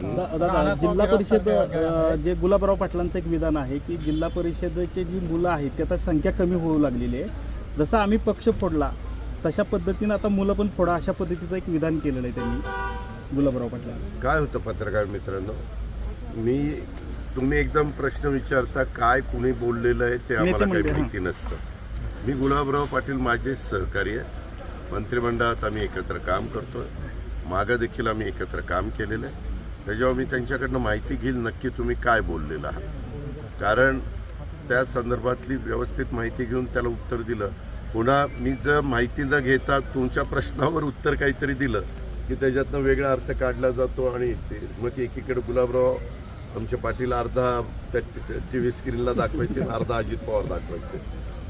दादा, जिल्हा परिषद जे गुलाबराव पाटलांचं एक विधान आहे की जिल्हा परिषदेचे जी मुलं आहेत त्याची संख्या कमी होऊ लागलेली आहे. जसं आम्ही पक्ष फोडला तशा पद्धतीनं आता मुलं पण फोडा अशा पद्धतीचं एक विधान केलेलं आहे त्यांनी गुलाबराव पाटलांनी. काय होतं पत्रकार मित्रांनो, तुम्ही एकदम प्रश्न विचारता काय कुणी बोललेलं आहे ते आम्हाला काही माहिती नसतं. मी गुलाबराव पाटील माझे सहकारी आहे. मंत्रिमंडळात आम्ही एकत्र काम करतोय, मागं देखील आम्ही एकत्र काम केलेलं आहे. त्याच्यावर मी त्यांच्याकडनं माहिती घेईल नक्की तुम्ही काय बोललेलं आहात, कारण त्या संदर्भातली व्यवस्थित माहिती घेऊन त्याला उत्तर दिलं. पुन्हा मी जर माहिती न घेता तुमच्या प्रश्नावर उत्तर काहीतरी दिलं की त्याच्यातनं वेगळा अर्थ काढला जातो आणि ते मग एकीकडे गुलाबराव आमचे पाटील अर्धा त्या TV स्क्रीनला दाखवायचे, अर्धा अजित पवार दाखवायचे.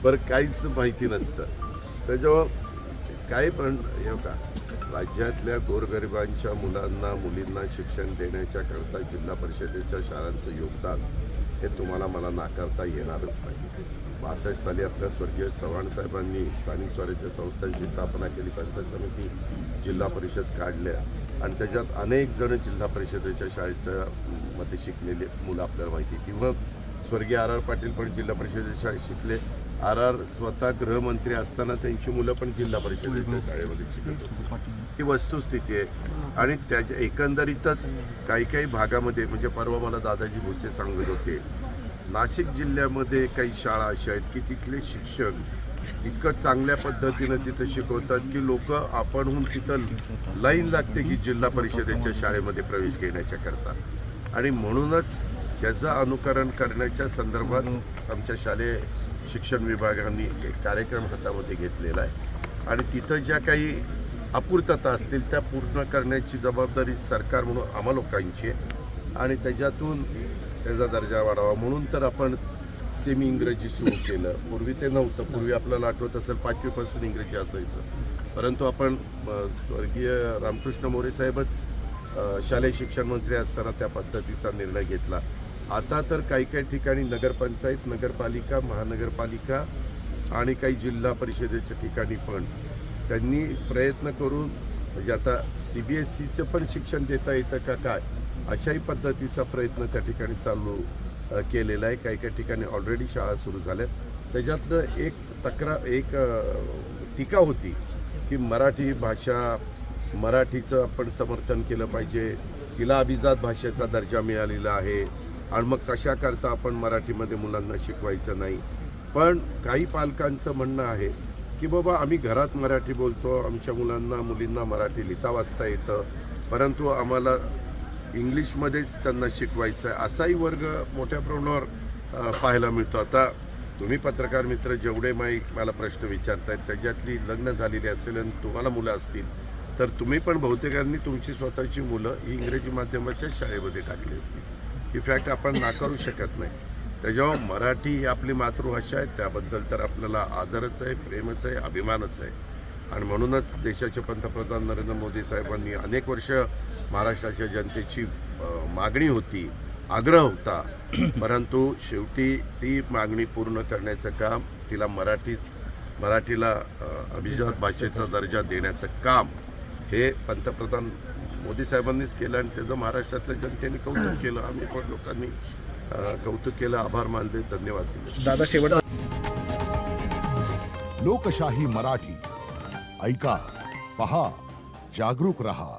बरं, काहीच माहिती नसतं. त्याच्यावर काही पण हे का राज्यातल्या गोरगरिबांच्या मुलांना मुलींना शिक्षण देण्याच्या करता जिल्हा परिषदेच्या शाळांचं योगदान हे तुम्हाला मला नाकारता येणारच नाही. 62 साली आपल्या स्वर्गीय चव्हाण साहेबांनी स्थानिक स्वराज्य संस्थांची स्थापना केली, पंचायत समिती, जिल्हा परिषद काढल्या आणि त्याच्यात अनेक जण जिल्हा परिषदेच्या शाळेच्या मध्ये शिकलेले मुलं आपल्याला माहिती. किंवा स्वर्गीय R.R. पाटील पण जिल्हा परिषदेच्या शाळेत शिकले. R.R. स्वतः गृहमंत्री असताना त्यांची मुलं पण जिल्हा परिषदेच्या शाळेमध्ये शिकत होती. ही वस्तुस्थिती आहे. आणि त्याच्या एकंदरीतच काही काही भागामध्ये म्हणजे परवा मला दादाजी भुसे सांगत होते, नाशिक जिल्ह्यामध्ये काही शाळा अशा आहेत की तिथले शिक्षक इतकं चांगल्या पद्धतीनं तिथं शिकवतात की लोक आपणहून तिथं लाईन लागते की जिल्हा परिषदेच्या शाळेमध्ये प्रवेश घेण्याच्या करता. आणि म्हणूनच ह्याचं अनुकरण करण्याच्या संदर्भात आमच्या शालेय शिक्षण विभागाने एक कार्यक्रम हातामध्ये घेतलेला आहे. आणि तिथं ज्या काही अपूर्तता असतील त्या पूर्ण करण्याची जबाबदारी सरकार म्हणून आम्हा लोकांची आहे. आणि त्याच्यातून त्याचा दर्जा वाढावा म्हणून तर आपण सेमी इंग्रजी सुरू केलं. पूर्वी ते नव्हतं. पूर्वी आपल्याला आठवत असेल 5वीपासून इंग्रजी असायचं, परंतु आपण स्वर्गीय रामकृष्ण मोरे साहेबच शालेय शिक्षण मंत्री असताना त्या पद्धतीचा निर्णय घेतला. आता तर काही काही ठिकाणी नगरपंचायत, नगरपालिका, महानगरपालिका आणि काही जिल्हा परिषदेच्या ठिकाणी पण त्यांनी प्रयत्न करून म्हणजे आता CBSEचं पण शिक्षण देता येतं का काय अशाही पद्धतीचा प्रयत्न त्या ठिकाणी चालू केलेला आहे. काही काही ठिकाणी ऑलरेडी शाळा सुरू झाल्यात. त्याच्यातनं एक टीका होती की मराठी भाषा, मराठीचं आपण समर्थन केलं पाहिजे, तिला अभिजात भाषेचा दर्जा मिळालेला आहे आणि मग कशा करता आपण मराठीमध्ये मुलांना शिकवायचं नाही. पण काही पालकांचं म्हणणं आहे की बाबा आम्ही घरात मराठी बोलतो, आमच्या मुलांना मुलींना मराठी लिहिता वाचता येतं, परंतु आम्हाला इंग्लिशमध्येच त्यांना शिकवायचं आहे. असाही वर्ग मोठ्या प्रमाणावर पाहायला मिळतो. आता तुम्ही पत्रकार मित्र जेवढे मला प्रश्न विचारतायत त्याच्यातली लग्न झालेली असेल आणि तुम्हाला मुलं असतील तर तुम्ही पण बहुतेकांनी तुमची स्वतःची मुलं ही इंग्रजी माध्यमाच्या शाळेमध्ये टाकली असतील. ही फॅक्ट आपण नाकारू शकत नाही. त्याच्यावर मराठी ही आपली मातृभाषा आहे, त्याबद्दल तर आपल्याला आदरच आहे, प्रेमच आहे, अभिमानच आहे. आणि म्हणूनच देशाचे पंतप्रधान नरेंद्र मोदी साहेबांनी अनेक वर्ष महाराष्ट्राच्या जनतेची मागणी होती, आग्रह होता, परंतु शेवटी ती मागणी पूर्ण करण्याचं काम, तिला मराठीला अभिजात भाषेचा दर्जा देण्याचं काम हे पंतप्रधान मोदी साहेबांनीच केलं आणि त्याचं महाराष्ट्रातल्या जनतेने कौतुक केलं. आम्ही पण लोकांनी कौतुक केलं, आभार मानले, धन्यवाद दिले. दादा, शेवट लोकशाही मराठी ऐका, पहा, जागरूक रहा.